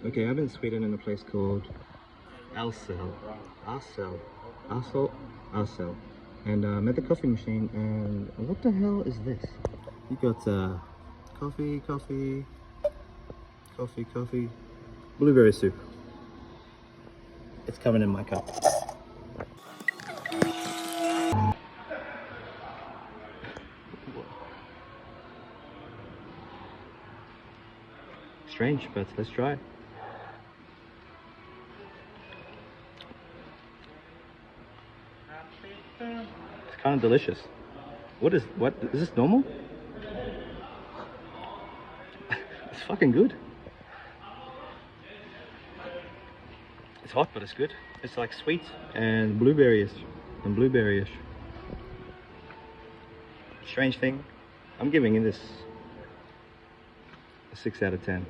Okay, I'm in Sweden in a place called Ahlsell. Ahlsell. Ahlsell. Ahlsell. And I'm at the coffee machine, and what the hell is this? You got coffee, coffee, coffee, coffee, blueberry soup. It's coming in my cup. Strange, but let's try. It's kind of delicious. What is this normal? It's fucking good. It's hot, but it's good. It's like sweet and blueberry-ish. Strange thing, I'm giving this a 6 out of 10.